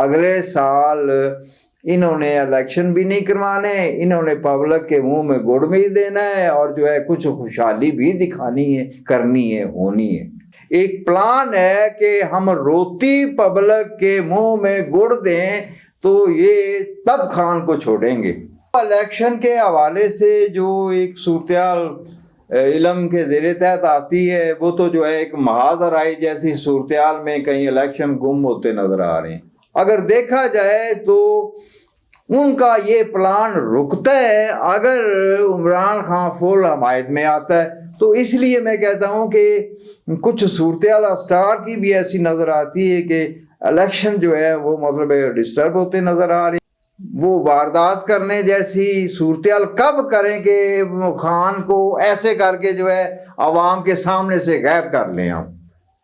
اگلے سال انہوں نے الیکشن بھی نہیں کروانے، انہوں نے پبلک کے منہ میں گڑ بھی دینا ہے، اور جو ہے کچھ خوشحالی بھی دکھانی ہے، کرنی ہے، ہونی ہے۔ ایک پلان ہے کہ ہم روتی پبلک کے منہ میں گڑ دیں تو یہ تب خان کو چھوڑیں گے۔ الیکشن کے حوالے سے جو ایک صورتحال علم کے زیر تحت آتی ہے، وہ تو جو ہے ایک محاذ رائی جیسی صورتحال میں کہیں الیکشن گم ہوتے نظر آ رہے ہیں۔ اگر دیکھا جائے تو ان کا یہ پلان رکتا ہے اگر عمران خان فل حمایت میں آتا ہے۔ تو اس لیے میں کہتا ہوں کہ کچھ صورتحال اسٹار کی بھی ایسی نظر آتی ہے کہ الیکشن جو ہے وہ مطلب ڈسٹرب ہوتے نظر آ رہے ہیں۔ وہ واردات کرنے جیسی صورتحال کب کریں کہ خان کو ایسے کر کے جو ہے عوام کے سامنے سے غائب کر لیں ہم؟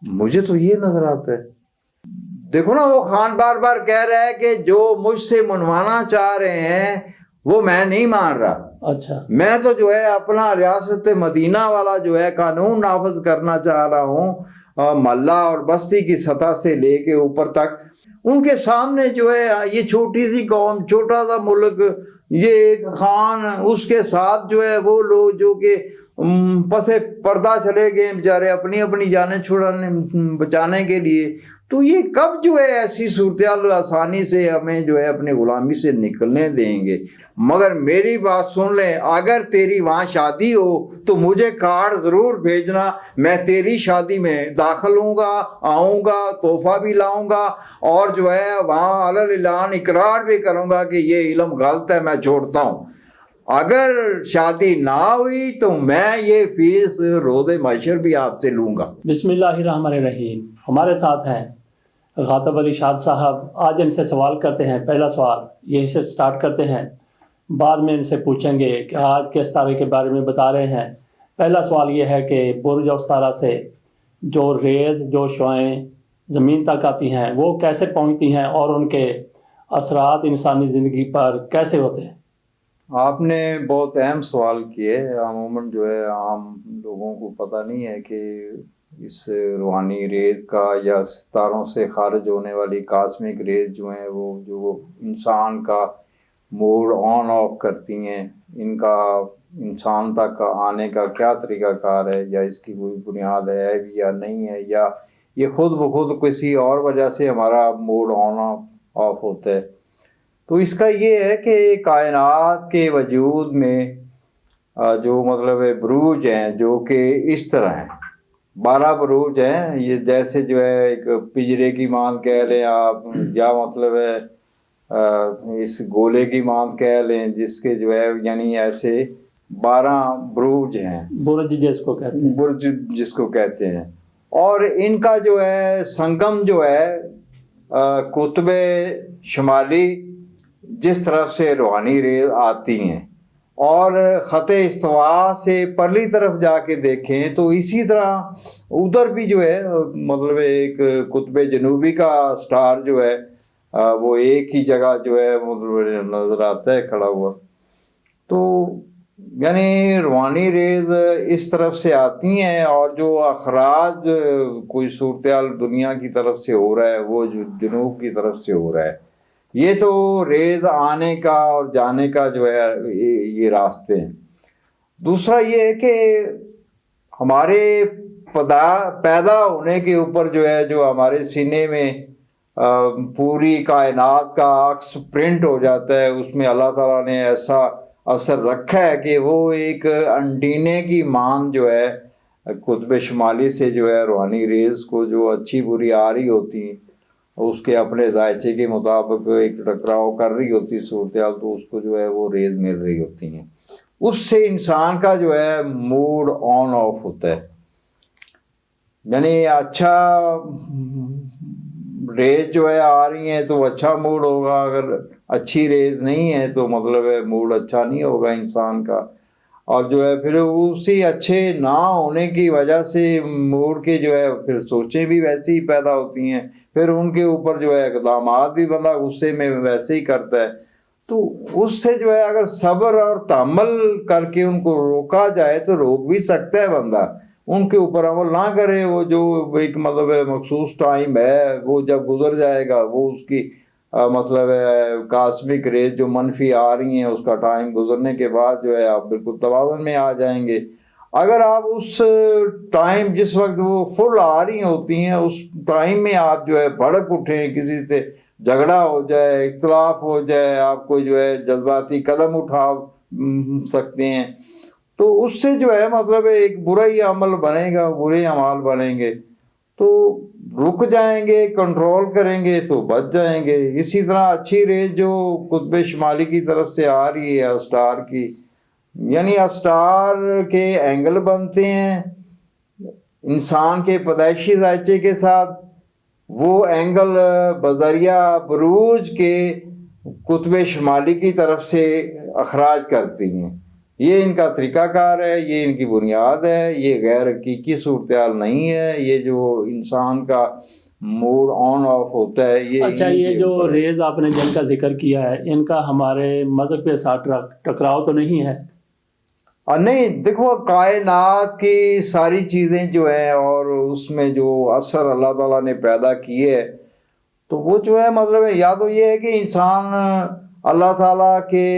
مجھے تو یہ نظر آتا ہے۔ دیکھو نا، وہ خان بار بار کہہ رہا ہے کہ جو مجھ سے منوانا چاہ رہے ہیں وہ میں نہیں مان رہا۔ اچھا، میں تو جو ہے اپنا ریاست مدینہ والا جو ہے قانون نافذ کرنا چاہ رہا ہوں، محلہ اور بستی کی سطح سے لے کے اوپر تک۔ ان کے سامنے جو ہے یہ چھوٹی سی قوم، چھوٹا سا ملک، یہ ایک خان، اس کے ساتھ جو ہے وہ لوگ جو کہ پسے پردہ چلے گئے بیچارے اپنی اپنی جانیں چھڑانے بچانے کے لیے۔ تو یہ کب جو ہے ایسی صورتحال آسانی سے ہمیں جو ہے اپنی غلامی سے نکلنے دیں گے؟ مگر میری بات سن لیں، اگر تیری وہاں شادی ہو تو مجھے کارڈ ضرور بھیجنا، میں تیری شادی میں داخل ہوں گا، آؤں گا، تحفہ بھی لاؤں گا، اور جو ہے وہاں علی الاعلان اقرار بھی کروں گا کہ یہ علم غلط ہے، میں چھوڑتا ہوں۔ اگر شادی نہ ہوئی تو میں یہ فیس روز محشر بھی آپ سے لوں گا۔ بسم اللہ الرحمن الرحیم۔ ہمارے ساتھ ہیں غاطب علی شاد صاحب۔ آج ان سے سوال کرتے ہیں۔ پہلا سوال یہیں سے سٹارٹ کرتے ہیں، بعد میں ان سے پوچھیں گے کہ آج کس تارے کے بارے میں بتا رہے ہیں۔ پہلا سوال یہ ہے کہ برج استارہ سے جو ریز، جو شعائیں زمین تک آتی ہیں وہ کیسے پہنچتی ہیں اور ان کے اثرات انسانی زندگی پر کیسے ہوتے ہیں؟ آپ نے بہت اہم سوال کیے۔ عموماً جو ہے عام لوگوں کو پتہ نہیں ہے کہ اس روحانی ریز کا یا ستاروں سے خارج ہونے والی کاسمک ریز جو ہیں وہ جو انسان کا موڈ آن آف کرتی ہیں، ان کا انسان تک آنے کا کیا طریقہ کار ہے، یا اس کی کوئی بنیاد ہے بھی یا نہیں ہے، یا یہ خود بخود کسی اور وجہ سے ہمارا موڈ آن آف ہوتا ہے۔ تو اس کا یہ ہے کہ کائنات کے وجود میں جو مطلب بروج ہیں جو کہ اس طرح ہیں، 12 بروج ہیں، یہ جیسے جو ہے ایک پجرے کی مانند کہہ لیں آپ، یا مطلب ہے اس گولے کی مانند کہہ لیں، جس کے جو ہے یعنی ایسے 12 بروج ہیں، برج جس کو کہتے ہیں، برج جس کو کہتے ہیں۔ اور ان کا جو ہے سنگم جو ہے قطب شمالی جس طرف سے روحانی ریز آتی ہیں، اور خط استوا سے پرلی طرف جا کے دیکھیں تو اسی طرح ادھر بھی جو ہے مطلب ایک قطب جنوبی کا سٹار جو ہے وہ ایک ہی جگہ جو ہے مطلب نظر آتا ہے کھڑا ہوا۔ تو یعنی روحانی ریز اس طرف سے آتی ہیں، اور جو اخراج کوئی صورتحال دنیا کی طرف سے ہو رہا ہے وہ جنوب کی طرف سے ہو رہا ہے۔ یہ تو ریز آنے کا اور جانے کا جو ہے یہ راستے ہیں۔ دوسرا یہ ہے کہ ہمارے پیدا ہونے کے اوپر جو ہے جو ہمارے سینے میں پوری کائنات کا عکس پرنٹ ہو جاتا ہے، اس میں اللہ تعالیٰ نے ایسا اثر رکھا ہے کہ وہ ایک انٹینے کی مان جو ہے قطب شمالی سے جو ہے روحانی ریز کو جو اچھی بری آ رہی ہوتی ہیں، اس کے اپنے ذائچے کے مطابق ایک ٹکراؤ کر رہی ہوتی صورتحال، تو اس کو جو ہے وہ ریز مل رہی ہوتی ہیں۔ اس سے انسان کا جو ہے موڈ آن آف ہوتا ہے، یعنی اچھا ریز جو ہے آ رہی ہیں تو اچھا موڈ ہوگا، اگر اچھی ریز نہیں ہے تو مطلب ہے موڈ اچھا نہیں ہوگا انسان کا۔ اور جو ہے پھر اسی اچھے نہ ہونے کی وجہ سے موڈ کے جو ہے پھر سوچیں بھی ویسے ہی پیدا ہوتی ہیں، پھر ان کے اوپر جو ہے اقدامات بھی بندہ غصے میں ویسے ہی کرتا ہے۔ تو اس سے جو ہے اگر صبر اور تحمل کر کے ان کو روکا جائے تو روک بھی سکتا ہے بندہ، ان کے اوپر عمل نہ کرے۔ وہ جو ایک مطلب مخصوص ٹائم ہے وہ جب گزر جائے گا وہ اس کی مطلب ہے کاسمک ریز جو منفی آ رہی ہیں اس کا ٹائم گزرنے کے بعد جو ہے آپ بالکل توازن میں آ جائیں گے. اگر آپ اس ٹائم جس وقت وہ فل آ رہی ہوتی ہیں اس ٹائم میں آپ جو ہے بھڑک اٹھیں, کسی سے جھگڑا ہو جائے, اختلاف ہو جائے, آپ کو جو ہے جذباتی قدم اٹھا سکتے ہیں, تو اس سے جو ہے مطلب ایک برا ہی عمل بنے گا, برے اعمال بنیں گے. تو رک جائیں گے, کنٹرول کریں گے تو بچ جائیں گے. اسی طرح اچھی ریز جو قطب شمالی کی طرف سے آ رہی ہے اسٹار کی, یعنی اسٹار کے اینگل بنتے ہیں انسان کے پیدائشی ذائچے کے ساتھ, وہ اینگل بذریعہ بروج کے قطب شمالی کی طرف سے اخراج کرتی ہیں. یہ ان کا طریقہ کار ہے, یہ ان کی بنیاد ہے, یہ غیر حقیقی صورتحال نہیں ہے. یہ جو انسان کا موڈ آن آف ہوتا ہے یہ اچھا, یہ جو ریز آپ نے جن کا ذکر کیا ہے ان کا ہمارے مذہب کے ساتھ ٹکراؤ تو نہیں ہے؟ نہیں, دیکھو کائنات کی ساری چیزیں جو ہیں اور اس میں جو اثر اللہ تعالیٰ نے پیدا کیے ہے تو وہ جو ہے مطلب یا تو یہ ہے کہ انسان اللہ تعالیٰ کے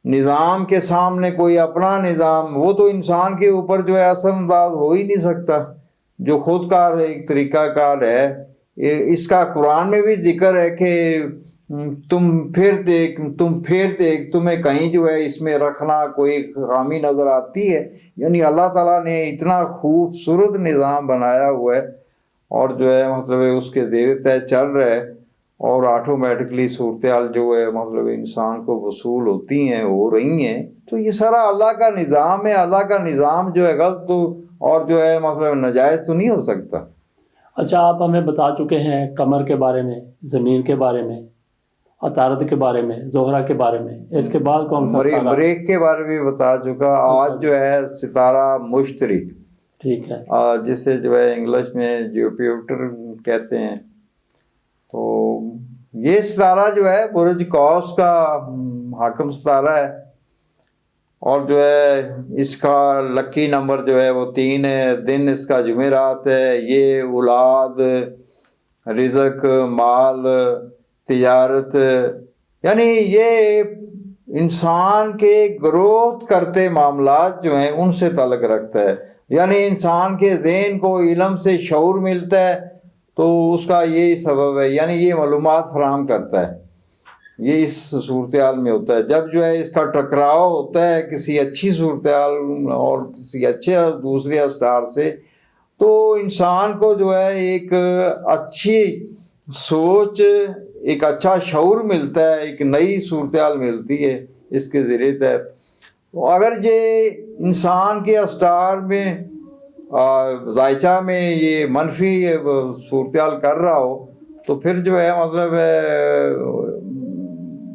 نظام کے سامنے کوئی اپنا نظام, وہ تو انسان کے اوپر جو ہے اثر انداز ہو ہی نہیں سکتا, جو خود کا ایک طریقہ کار ہے. اس کا قرآن میں بھی ذکر ہے کہ تم پھرتے تمہیں کہیں جو ہے اس میں رکھنا کوئی خامی نظر آتی ہے. یعنی اللہ تعالیٰ نے اتنا خوبصورت نظام بنایا ہوا ہے اور جو ہے مطلب اس کے زیر طے چل رہا ہے, اور آٹومیٹکلی صورتحال جو ہے مطلب انسان کو وصول ہوتی ہیں, ہو رہی ہیں. تو یہ سارا اللہ کا نظام ہے. اللہ کا نظام جو ہے غلط اور جو ہے مطلب ناجائز تو نہیں ہو سکتا. اچھا, آپ ہمیں بتا چکے ہیں قمر کے بارے میں, زمین کے بارے میں, عطارد کے بارے میں, زہرہ کے بارے میں. اس کے بعد کون سا ستارہ؟ مریخ کے بارے میں بتا چکا. آج جو ہے ستارہ مشتری, ٹھیک ہے, جسے جو ہے انگلش میں جوپیٹر کہتے ہیں. تو یہ ستارہ جو ہے برج قوس کا حاکم ستارہ ہے, اور جو ہے اس کا لکی نمبر جو ہے وہ 3 ہے. دن اس کا جمعرات ہے. یہ اولاد, رزق, مال, تجارت, یعنی یہ انسان کے گروتھ کرتے معاملات جو ہیں ان سے تعلق رکھتا ہے. یعنی انسان کے ذہن کو علم سے شعور ملتا ہے تو اس کا یہی سبب ہے, یعنی یہ معلومات فراہم کرتا ہے. یہ اس صورتحال میں ہوتا ہے جب جو ہے اس کا ٹکراؤ ہوتا ہے کسی اچھی صورتحال اور کسی اچھے دوسرے اسٹار سے, تو انسان کو جو ہے ایک اچھی سوچ, ایک اچھا شعور ملتا ہے, ایک نئی صورتحال ملتی ہے اس کے ذریعے تحت. اگر یہ انسان کے اسٹار میں ذائچہ میں یہ منفی صورتحال کر رہا ہو تو پھر جو ہے مطلب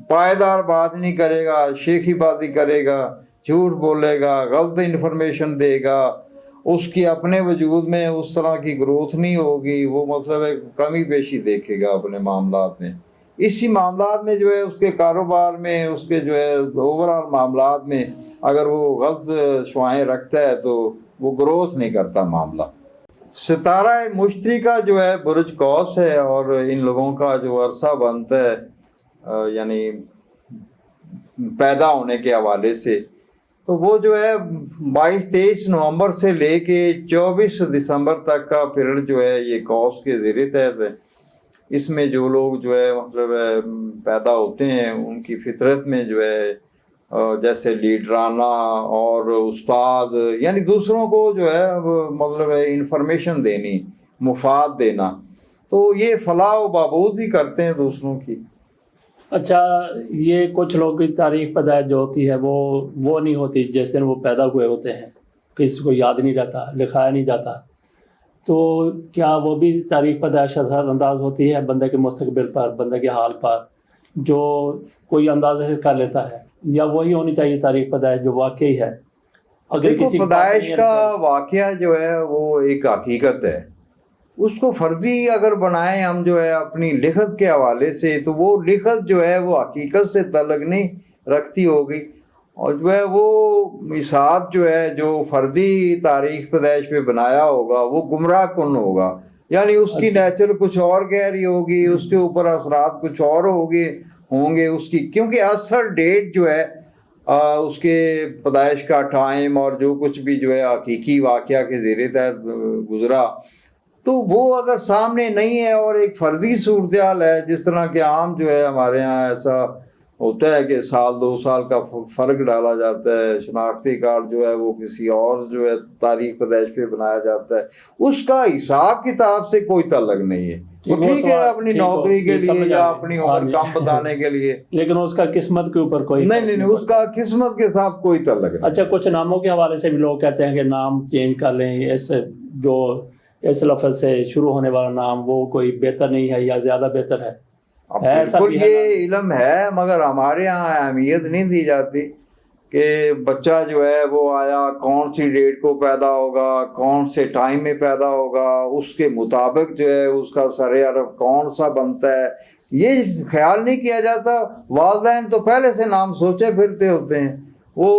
پائیدار بات نہیں کرے گا, شیخی بازی کرے گا, جھوٹ بولے گا, غلط انفارمیشن دے گا, اس کی اپنے وجود میں اس طرح کی گروتھ نہیں ہوگی, وہ مطلب کمی بیشی دیکھے گا اپنے معاملات میں. اسی معاملات میں جو ہے اس کے کاروبار میں, اس کے جو ہے اوور آل معاملات میں اگر وہ غلط شعائیں رکھتا ہے تو وہ گروتھ نہیں کرتا معاملہ. ستارہ مشتری کا جو ہے برج قوس ہے, اور ان لوگوں کا جو عرصہ بنتا ہے یعنی پیدا ہونے کے حوالے سے, تو وہ جو ہے 22-23 نومبر سے لے کے 24 دسمبر تک کا پیریڈ جو ہے یہ قوس کے زیر تحت ہے. اس میں جو لوگ جو ہے مطلب پیدا ہوتے ہیں ان کی فطرت میں جو ہے جیسے لیڈرانہ اور استاد, یعنی دوسروں کو جو ہے مطلب انفارمیشن دینی, مفاد دینا, تو یہ فلاح و بہبود بھی کرتے ہیں دوسروں کی. اچھا, یہ کچھ لوگ کی تاریخ پیدائش جو ہوتی ہے وہ نہیں ہوتی جس دن وہ پیدا ہوئے ہوتے ہیں, کسی کو یاد نہیں رہتا, لکھایا نہیں جاتا, تو کیا وہ بھی تاریخ پیدائش اثر انداز ہوتی ہے بندے کے مستقبل پر, بندے کے حال پر, جو کوئی اندازے سے کر لیتا ہے, یا وہی ہونی چاہیے تاریخ پیدائش جو واقعی ہے؟ اگر دیکھو کسی پیدائش کا واقعہ جو ہے وہ ایک حقیقت ہے, اس کو فرضی اگر بنائیں ہم جو ہے اپنی لکھت کے حوالے سے تو وہ لکھت جو ہے وہ حقیقت سے تعلق نہیں رکھتی ہوگی, اور جو ہے وہ حساب جو ہے جو فرضی تاریخ پیدائش پہ بنایا ہوگا وہ گمراہ کن ہوگا. یعنی اس کی نیچر کچھ اور گہری ہوگی، اس کے اوپر اثرات کچھ اور ہوں گے اس کی، کیونکہ اصل ڈیٹ جو ہے اس کے پیدائش کا ٹائم اور جو کچھ بھی جو ہے حقیقی واقعہ کے زیر تحت گزرا، تو وہ اگر سامنے نہیں ہے اور ایک فرضی صورتحال ہے، جس طرح کہ عام جو ہے ہمارے ہاں ایسا ہوتا ہے کہ سال 2 سال کا فرق ڈالا جاتا ہے، شناختی کارڈ جو ہے وہ کسی اور جو ہے تاریخ پیدائش پہ بنایا جاتا ہے، اس کا حساب کتاب سے کوئی تعلق نہیں ہے، وہ ٹھیک ہے اپنی نوکری کے لیے یا اپنی عمر کم بتانے کے لیے، لیکن اس کا قسمت کے اوپر کوئی نہیں، اس کا قسمت کے ساتھ کوئی تعلق نہیں۔ اچھا، کچھ ناموں کے حوالے سے بھی لوگ کہتے ہیں کہ نام چینج کر لیں، اس لفظ سے شروع ہونے والا نام وہ کوئی بہتر نہیں ہے یا زیادہ بہتر ہے؟ بالکل یہ علم ہے، مگر ہمارے ہاں اہمیت نہیں دی جاتی کہ بچہ جو ہے وہ آیا کون سی ڈیٹ کو پیدا ہوگا، کون سے ٹائم میں پیدا ہوگا، اس کے مطابق جو ہے اس کا سر عرف کون سا بنتا ہے، یہ خیال نہیں کیا جاتا۔ والدین تو پہلے سے نام سوچے پھرتے ہوتے ہیں۔ وہ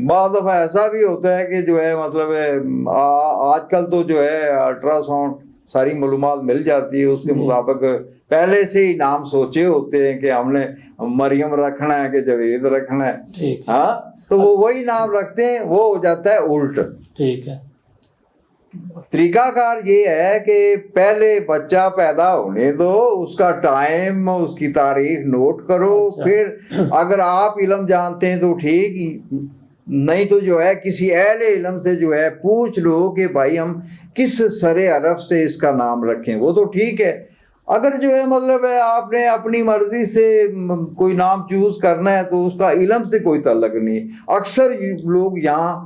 بعض دفعہ ایسا بھی ہوتا ہے کہ جو ہے مطلب آج کل تو جو ہے الٹرا ساؤنڈ ساری معلومات مل جاتی ہے، اس کے مطابق پہلے سے ہی نام سوچے ہوتے ہیں کہ ہم نے مریم رکھنا ہے کہ جاوید رکھنا ہے، ہاں تو وہ وہی نام رکھتے ہیں، وہ ہو جاتا ہے الٹ۔ ٹھیک ہے، طریقہ کار یہ ہے کہ پہلے بچہ پیدا ہونے دو، اس کا ٹائم، اس کی تاریخ نوٹ کرو، پھر اگر آپ علم جانتے ہیں تو ٹھیک، نہیں تو جو ہے کسی اہل علم سے جو ہے پوچھ لو کہ بھائی ہم کس سر عرف سے اس کا نام رکھیں، وہ تو ٹھیک ہے۔ اگر جو ہے مطلب ہے آپ نے اپنی مرضی سے کوئی نام چوز کرنا ہے تو اس کا علم سے کوئی تعلق نہیں۔ اکثر لوگ یہاں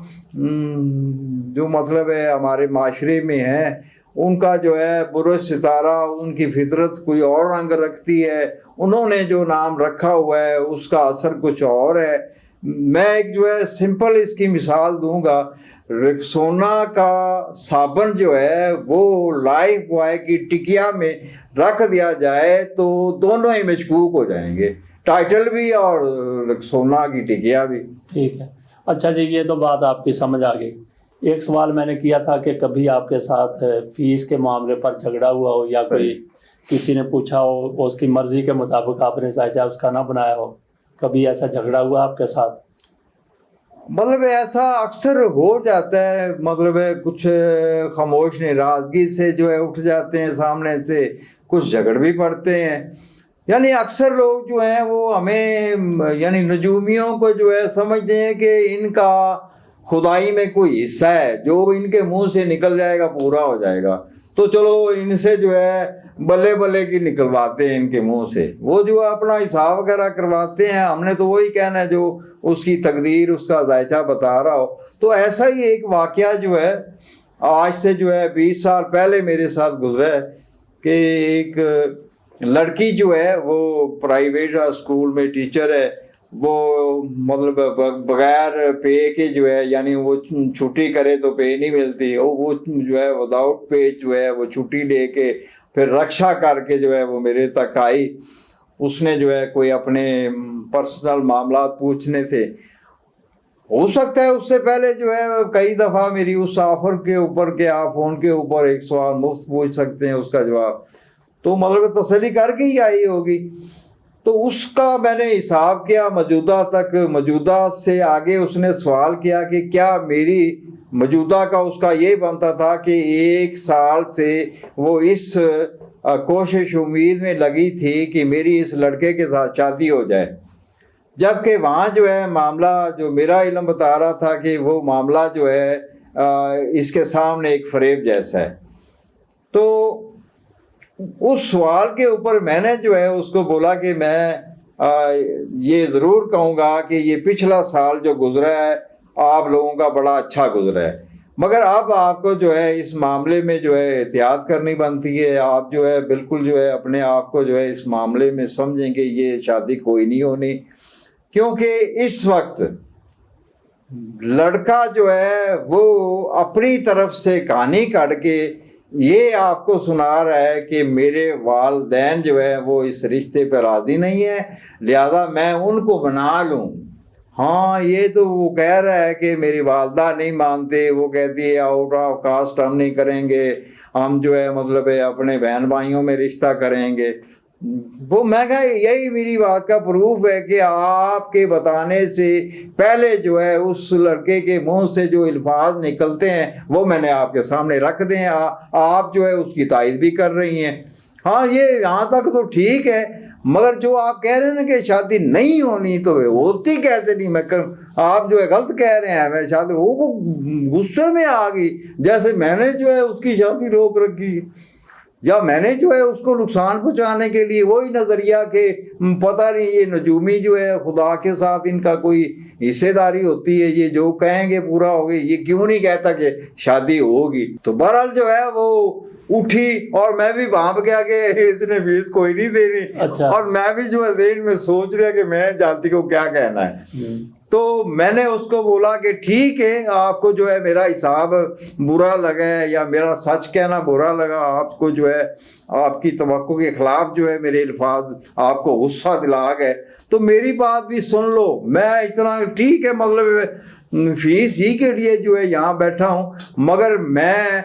جو مطلب ہے ہمارے معاشرے میں ہیں، ان کا جو ہے برج ستارہ، ان کی فطرت کوئی اور رنگ رکھتی ہے، انہوں نے جو نام رکھا ہوا ہے اس کا اثر کچھ اور ہے۔ میں ایک جو ہے سمپل اس کی مثال دوں گا، ریکسونا کا صابن جو ہے وہ لائف بوائے کی ٹکیا میں رکھ دیا جائے تو دونوں ہی مشکوک ہو جائیں گے، ٹائٹل بھی اور ریکسونا کی ٹکیا بھی۔ ٹھیک ہے، اچھا جی، یہ تو بات آپ کی سمجھ آ گئی۔ ایک سوال میں نے کیا تھا کہ کبھی آپ کے ساتھ فیس کے معاملے پر جھگڑا ہوا ہو یا کوئی کسی نے پوچھا ہو اس کی مرضی کے مطابق آپ نے چاہے اس کا نہ بنایا ہو، کبھی ایسا جھگڑا ہوا آپ کے ساتھ؟ مطلب ایسا اکثر ہو جاتا ہے، مطلب کچھ خاموش ناراضگی سے جو ہے اٹھ جاتے ہیں، سامنے سے کچھ جھگڑ بھی پڑتے ہیں۔ یعنی اکثر لوگ جو ہیں وہ ہمیں یعنی نجومیوں کو جو ہے سمجھتے ہیں کہ ان کا خدائی میں کوئی حصہ ہے، جو ان کے منہ سے نکل جائے گا پورا ہو جائے گا، تو چلو ان سے جو ہے بلے بلے کی نکلواتے ہیں ان کے منہ سے، وہ جو اپنا حساب وغیرہ کرواتے ہیں، ہم نے تو وہی کہنا ہے جو اس کی تقدیر، اس کا ذائچہ بتا رہا ہو۔ تو ایسا ہی ایک واقعہ جو ہے آج سے جو ہے 20 سال پہلے میرے ساتھ گزرا ہے کہ ایک لڑکی جو ہے وہ پرائیویٹ اسکول میں ٹیچر ہے، وہ مطلب بغیر پے کے جو ہے، یعنی وہ چھٹی کرے تو پے نہیں ملتی، وہ جو ہے وداؤٹ پے جو ہے وہ چھٹی لے کے پھر رکشا کر کے جو ہے وہ میرے تک آئی۔ اس نے جو ہے کوئی اپنے پرسنل معاملات پوچھنے تھے، ہو سکتا ہے اس سے پہلے جو ہے کئی دفعہ میری اس آفر کے اوپر کہ آپ فون کے اوپر ایک سوال مفت پوچھ سکتے ہیں، اس کا جواب تو مطلب تسلی کر کے ہی آئی ہوگی۔ تو اس کا میں نے حساب کیا، موجودہ سے آگے اس نے سوال کیا کہ کیا میری موجودہ کا اس کا یہ بنتا تھا کہ 1 سال سے وہ اس کوشش امید میں لگی تھی کہ میری اس لڑکے کے ساتھ شادی ہو جائے، جبکہ وہاں جو ہے معاملہ جو میرا علم بتا رہا تھا کہ وہ معاملہ جو ہے اس کے سامنے ایک فریب جیسا ہے۔ تو اس سوال کے اوپر میں نے جو ہے اس کو بولا کہ میں یہ ضرور کہوں گا کہ یہ پچھلا سال جو گزرا ہے آپ لوگوں کا بڑا اچھا گزرا ہے، مگر اب آپ کو جو ہے اس معاملے میں جو ہے احتیاط کرنی بنتی ہے۔ آپ جو ہے بالکل جو ہے اپنے آپ کو جو ہے اس معاملے میں سمجھیں کہ یہ شادی کوئی نہیں ہونی، کیونکہ اس وقت لڑکا جو ہے وہ اپنی طرف سے کہانی کاٹ کے یہ آپ کو سنا رہا ہے کہ میرے والدین جو ہے وہ اس رشتے پہ راضی نہیں ہے، لہذا میں ان کو بنا لوں۔ ہاں یہ تو وہ کہہ رہا ہے کہ میری والدہ نہیں مانتے، وہ کہتی ہے آؤٹ آف کاسٹ ہم نہیں کریں گے، ہم جو ہے مطلب ہے اپنے بہن بھائیوں میں رشتہ کریں گے. وہ میں کہا یہی میری بات کا پروف ہے کہ آپ کے بتانے سے پہلے جو ہے اس لڑکے کے منہ سے جو الفاظ نکلتے ہیں وہ میں نے آپ کے سامنے رکھ دیں. آپ جو ہے اس کی تائید بھی کر رہی ہیں. ہاں یہ یہاں تک تو ٹھیک ہے, مگر جو آپ کہہ رہے ہیں نا کہ شادی نہیں ہونی, تو ہوتی کیسے نہیں؟ میں آپ جو ہے غلط کہہ رہے ہیں. میں شادی وہ غصے میں آ گئی, جیسے میں نے جو ہے اس کی شادی روک رکھی, یا میں نے جو ہے اس کو نقصان پہنچانے کے لیے وہی نظریہ کہ پتہ نہیں یہ نجومی جو ہے خدا کے ساتھ ان کا کوئی حصے داری ہوتی ہے, یہ جو کہیں گے پورا ہوگی, یہ کیوں نہیں کہتا کہ شادی ہوگی. تو بہرحال جو ہے وہ اٹھی اور میں بھی بھانپ گیا کہ اس نے فیس کوئی نہیں دینی. اچھا. اور میں بھی جو ہے ذہن میں سوچ رہا کہ میں جانتی کو کیا کہنا ہے. تو میں نے اس کو بولا کہ ٹھیک ہے, آپ کو جو ہے میرا حساب برا لگا ہے یا میرا سچ کہنا برا لگا, آپ کو جو ہے آپ کی توقع کے خلاف جو ہے میرے الفاظ آپ کو غصہ دلا گئے, تو میری بات بھی سن لو. میں اتنا ٹھیک ہے مطلب فیس ہی کے لیے جو ہے یہاں بیٹھا ہوں, مگر میں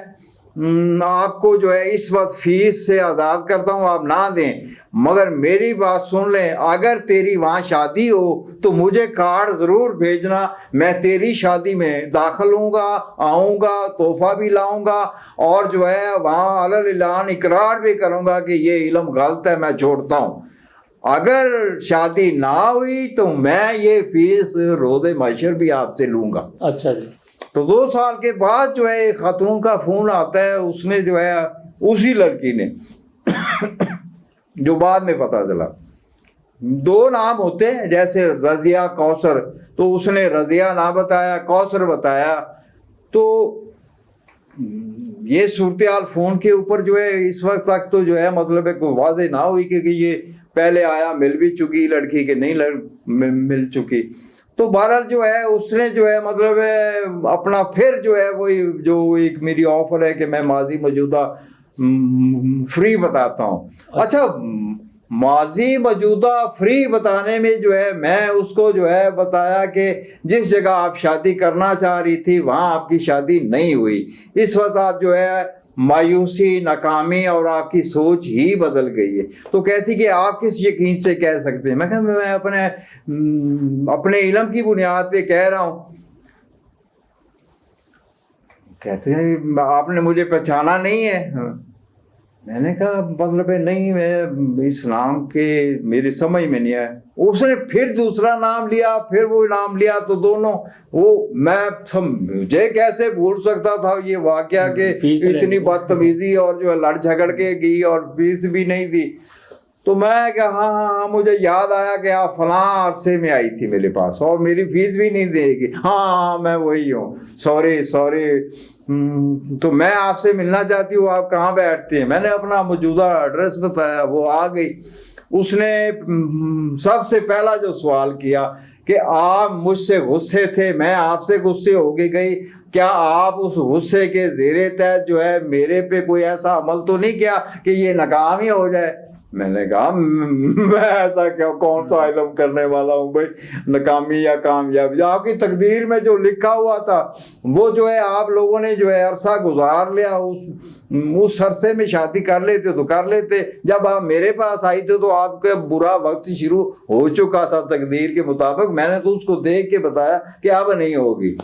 آپ کو جو ہے اس وقت فیس سے آزاد کرتا ہوں, آپ نہ دیں. مگر میری بات سن لیں, اگر تیری وہاں شادی ہو تو مجھے کارڈ ضرور بھیجنا, میں تیری شادی میں داخل ہوں گا, آؤں گا, تحفہ بھی لاؤں گا, اور جو ہے وہاں علی اعلان اقرار بھی کروں گا کہ یہ علم غلط ہے, میں چھوڑتا ہوں. اگر شادی نہ ہوئی تو میں یہ فیس روز محشر بھی آپ سے لوں گا. اچھا جی. تو 2 سال کے بعد جو ہے ایک خاتون کا فون آتا ہے, اس نے جو ہے اسی لڑکی نے جو بعد میں پتہ چلا 2 نام ہوتے ہیں جیسے رضیہ کوثر, تو اس نے رضیہ نہ بتایا, کوثر بتایا. تو یہ صورتحال فون کے اوپر جو ہے اس وقت تک تو جو ہے مطلب ہے کوئی واضح نہ ہوئی کہ یہ پہلے آیا مل بھی چکی لڑکی کہ نہیں مل چکی. تو بہرحال جو ہے اس نے جو ہے مطلب ہے اپنا پھر جو ہے وہی جو ایک میری آفر ہے کہ میں ماضی موجودہ فری بتاتا ہوں. اچھا, ماضی موجودہ فری بتانے میں جو ہے میں اس کو جو ہے بتایا کہ جس جگہ آپ شادی کرنا چاہ رہی تھی وہاں آپ کی شادی نہیں ہوئی, اس وقت آپ جو ہے مایوسی, ناکامی اور آپ کی سوچ ہی بدل گئی ہے. تو کہتی کہ آپ کس یقین سے کہہ سکتے ہیں؟ میں کہا میں اپنے علم کی بنیاد پہ کہہ رہا ہوں. کہتے ہیں آپ نے مجھے پہچانا نہیں ہے. میں نے کہا مطلب نہیں, میں اس نام کے میری سمجھ میں نہیں آیا. اس نے پھر دوسرا نام لیا, پھر وہ نام لیا, تو دونوں وہ میں مجھے کیسے بھول سکتا تھا یہ واقعہ کہ اتنی بدتمیزی اور جو لڑ جھگڑ کے گئی اور فیس بھی نہیں دی. تو میں کہ ہاں مجھے یاد آیا کہ آپ فلاں عرصے میں آئی تھی میرے پاس اور میری فیس بھی نہیں دے گی. ہاں میں وہی ہوں, سوری. تو میں آپ سے ملنا چاہتی ہوں, آپ کہاں بیٹھتے ہیں؟ میں نے اپنا موجودہ ایڈریس بتایا, وہ آ گئی. اس نے سب سے پہلا جو سوال کیا کہ آپ مجھ سے غصے تھے, میں آپ سے غصے ہو گئی, کیا آپ اس غصے کے زیر تحت جو ہے میرے پہ کوئی ایسا عمل تو نہیں کیا کہ یہ ناکام ہی ہو جائے؟ میں نے کہا میں ایسا کیا کون سا علم کرنے والا ہوں بھائی, ناکامی یا کامیابی آپ کی تقدیر میں جو لکھا ہوا تھا وہ جو ہے آپ لوگوں نے جو ہے عرصہ گزار لیا, اس عرصے میں شادی کر لیتے تو کر لیتے. جب آپ میرے پاس آئی تھے تو آپ کا برا وقت شروع ہو چکا تھا تقدیر کے مطابق. میں نے تو اس کو دیکھ کے بتایا کہ اب نہیں ہوگی.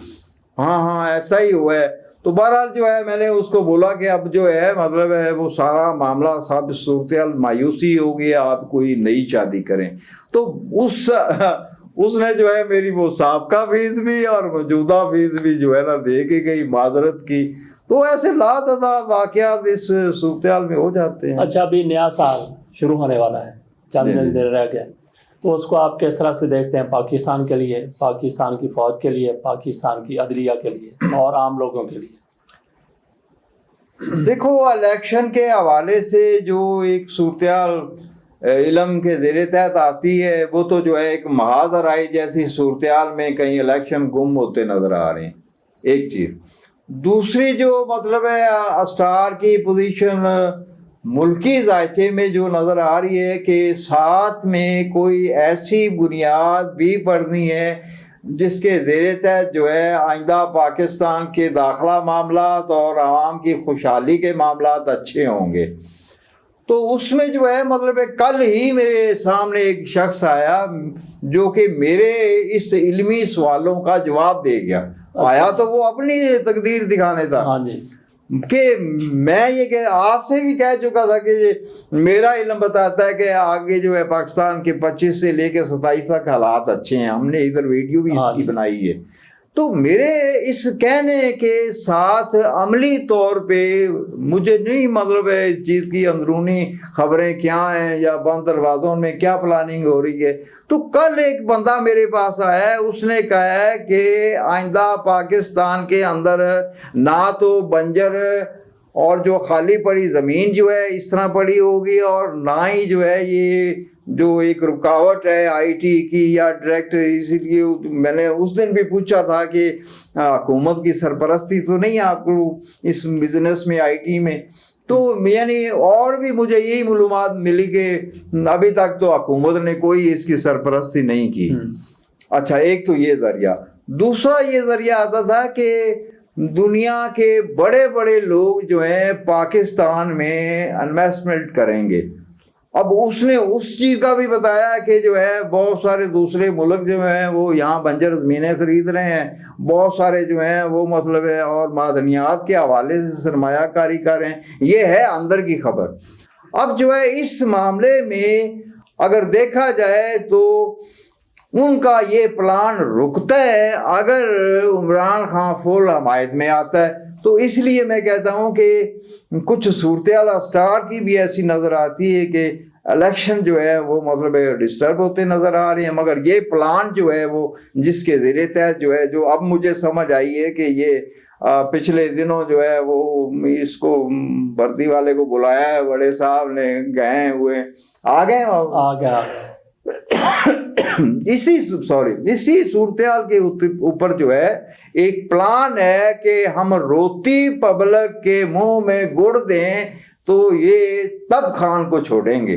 ہاں ایسا ہی ہوا ہے. تو بہرحال جو ہے میں نے اس کو بولا کہ اب جو ہے مطلب ہے وہ سارا معاملہ سب صورتحال مایوسی ہو گیا, آپ کوئی نئی شادی کریں. تو اس نے جو ہے میری وہ سابقہ فیس بھی اور موجودہ فیس بھی جو ہے نا دے کے گئی, معذرت کی. تو ایسے لا تعداد واقعات اس صورتحال میں ہو جاتے ہیں. اچھا, ابھی نیا سال شروع ہونے والا ہے, چند دن دیر رہ گئے, تو اس کو آپ کس طرح سے دیکھتے ہیں پاکستان کے لیے, پاکستان کی فوج کے لیے, پاکستان کی عدلیہ کے لیے اور عام لوگوں کے لیے؟ دیکھو, الیکشن کے حوالے سے جو ایک صورتحال علم کے زیر تحت آتی ہے وہ تو جو ہے ایک محاذ رائی جیسی صورتحال میں کہیں الیکشن گم ہوتے نظر آ رہے ہیں, ایک چیز. دوسری جو مطلب ہے اسٹار کی پوزیشن ملکی ذائچے میں جو نظر آ رہی ہے کہ ساتھ میں کوئی ایسی بنیاد بھی پڑنی ہے جس کے زیر تحت جو ہے آئندہ پاکستان کے داخلہ معاملات اور عوام کی خوشحالی کے معاملات اچھے ہوں گے. تو اس میں جو ہے مطلب کل ہی میرے سامنے ایک شخص آیا جو کہ میرے اس علمی سوالوں کا جواب دے گیا. آیا تو وہ اپنی تقدیر دکھانے تھا. ہاں جی. کہ میں یہ کہ آپ سے بھی کہہ چکا تھا کہ میرا علم بتاتا ہے کہ آگے جو ہے پاکستان کے 25 سے لے کے 27 تک حالات اچھے ہیں. ہم نے ادھر ویڈیو بھی اس کی بنائی ہے. تو میرے اس کہنے کے ساتھ عملی طور پہ مجھے نہیں مطلب ہے اس چیز کی اندرونی خبریں کیا ہیں یا بند دروازوں میں کیا پلاننگ ہو رہی ہے. تو کل ایک بندہ میرے پاس آیا ہے, اس نے کہا ہے کہ آئندہ پاکستان کے اندر نہ تو بنجر اور جو خالی پڑی زمین جو ہے اس طرح پڑی ہوگی, اور نہ ہی جو ہے یہ جو ایک رکاوٹ ہے آئی ٹی کی یا ڈائریکٹ. اسی لیے میں نے اس دن بھی پوچھا تھا کہ حکومت کی سرپرستی تو نہیں آپ کو اس بزنس میں آئی ٹی میں. تو یعنی اور بھی مجھے یہی معلومات ملی کہ ابھی تک تو حکومت نے کوئی اس کی سرپرستی نہیں کی. اچھا, ایک تو یہ ذریعہ. دوسرا یہ ذریعہ آتا تھا کہ دنیا کے بڑے بڑے لوگ جو ہیں پاکستان میں انویسٹمنٹ کریں گے. اب اس نے اس چیز کا بھی بتایا کہ جو ہے بہت سارے دوسرے ملک جو ہیں وہ یہاں بنجر زمینیں خرید رہے ہیں, بہت سارے جو ہیں وہ مطلب ہے اور معدنیات کے حوالے سے سرمایہ کاری کر رہے ہیں. یہ ہے اندر کی خبر. اب جو ہے اس معاملے میں اگر دیکھا جائے تو ان کا یہ پلان رکتا ہے اگر عمران خان فل حمایت میں آتا ہے. تو اس لیے میں کہتا ہوں کہ کچھ صورتحال اسٹار کی بھی ایسی نظر آتی ہے کہ الیکشن جو ہے وہ مطلب ڈسٹرب ہوتے نظر آ رہے ہیں. مگر یہ پلان جو ہے وہ جس کے زیر تحت جو ہے جو اب مجھے سمجھ آئی ہے کہ یہ پچھلے دنوں جو ہے وہ اس کو بردی والے کو بلایا ہے, بڑے صاحب نے گئے ہوئے آ گئے اسی صورتحال کے اوپر جو ہے ایک پلان ہے کہ ہم روتی پبلک کے منہ میں گڑ دیں تو یہ تب خان کو چھوڑیں گے.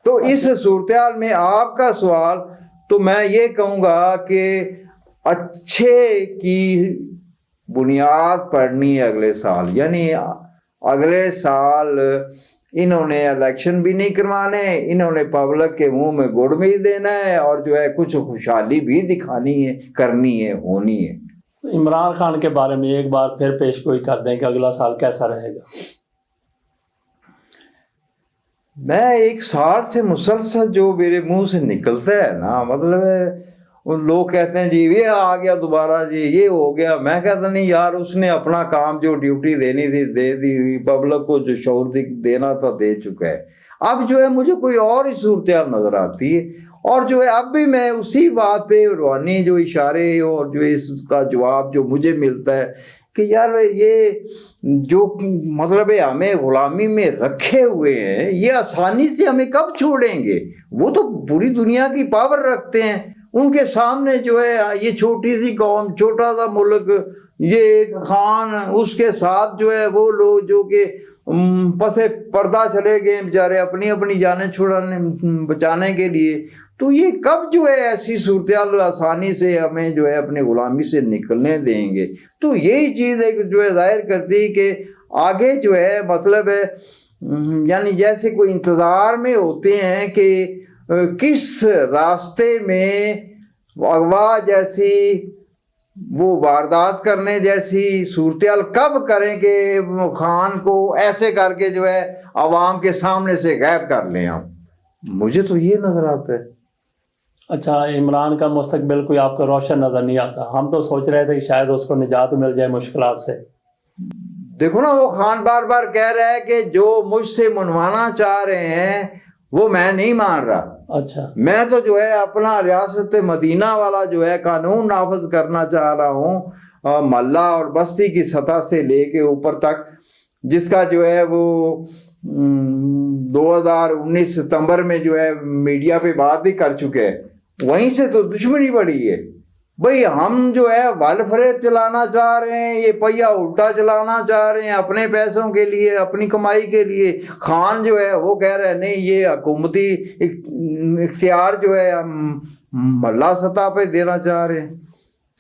تو اس صورتحال میں آپ کا سوال تو میں یہ کہوں گا کہ اچھے کی بنیاد پڑنی ہے اگلے سال. یعنی اگلے سال انہوں نے الیکشن بھی نہیں کروانے, انہوں نے پبلک کے منہ میں گڑ بھی دینا ہے اور جو ہے کچھ خوشحالی بھی دکھانی ہے, کرنی ہے, ہونی ہے. عمران خان کے بارے میں ایک بار پھر پیش گوئی کر دیں کہ اگلا سال کیسا رہے گا. میں ایک سال سے مسلسل جو میرے منہ سے نکلتا ہے نا, مطلب ہے لوگ کہتے ہیں جی یہ آ گیا دوبارہ, جی یہ ہو گیا. میں کہتا نہیں یار, اس نے اپنا کام جو ڈیوٹی دینی تھی دے دی, پبلک کو جو شعور دینا تھا دے چکا ہے. اب جو ہے مجھے کوئی اور ہی صورتحال نظر آتی ہے, اور جو ہے اب بھی میں اسی بات پہ روحانی جو اشارے اور جو اس کا جواب جو مجھے ملتا ہے کہ یار یہ جو مطلب ہمیں غلامی میں رکھے ہوئے ہیں یہ آسانی سے ہمیں کب چھوڑیں گے. وہ تو پوری دنیا کی پاور رکھتے ہیں, ان کے سامنے جو ہے یہ چھوٹی سی قوم, چھوٹا سا ملک, یہ ایک خان, اس کے ساتھ جو ہے وہ لوگ جو کہ پسے پردہ چلے گئے بیچارے اپنی اپنی جانیں چھڑانے بچانے کے لیے. تو یہ کب جو ہے ایسی صورتحال آسانی سے ہمیں جو ہے اپنی غلامی سے نکلنے دیں گے. تو یہی چیز ایک جو ہے ظاہر کرتی کہ آگے جو ہے مطلب ہے یعنی جیسے کوئی انتظار میں ہوتے ہیں کہ کس راستے میں اغوا جیسی وہ واردات کرنے جیسی صورتحال کب کریں کہ خان کو ایسے کر کے جو ہے عوام کے سامنے سے غائب کر لیں. ہم مجھے تو یہ نظر آتا ہے. اچھا, عمران کا مستقبل کوئی آپ کو روشن نظر نہیں آتا. ہم تو سوچ رہے تھے کہ شاید اس کو نجات مل جائے مشکلات سے. دیکھو نا, وہ خان بار بار کہہ رہا ہے کہ جو مجھ سے منوانا چاہ رہے ہیں وہ میں نہیں مان رہا. اچھا, میں تو جو ہے اپنا ریاست مدینہ والا جو ہے قانون نافذ کرنا چاہ رہا ہوں, محلہ اور بستی کی سطح سے لے کے اوپر تک, جس کا جو ہے وہ 2019 ستمبر میں جو ہے میڈیا پہ بات بھی کر چکے ہیں. وہیں سے تو دشمنی بڑھی ہے. بھئی ہم جو ہے ول فریب چلانا چاہ رہے ہیں, یہ پہیا الٹا چلانا چاہ رہے ہیں اپنے پیسوں کے لیے, اپنی کمائی کے لیے. خان جو ہے وہ کہہ رہے ہیں نہیں, یہ حکومتی اختیار جو ہے ہم اللہ سطح پہ دینا چاہ رہے ہیں،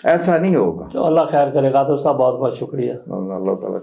ایسا نہیں ہوگا. تو اللہ خیر کرے. غاطب صاحب بہت بہت شکریہ. اللہ تعالیٰ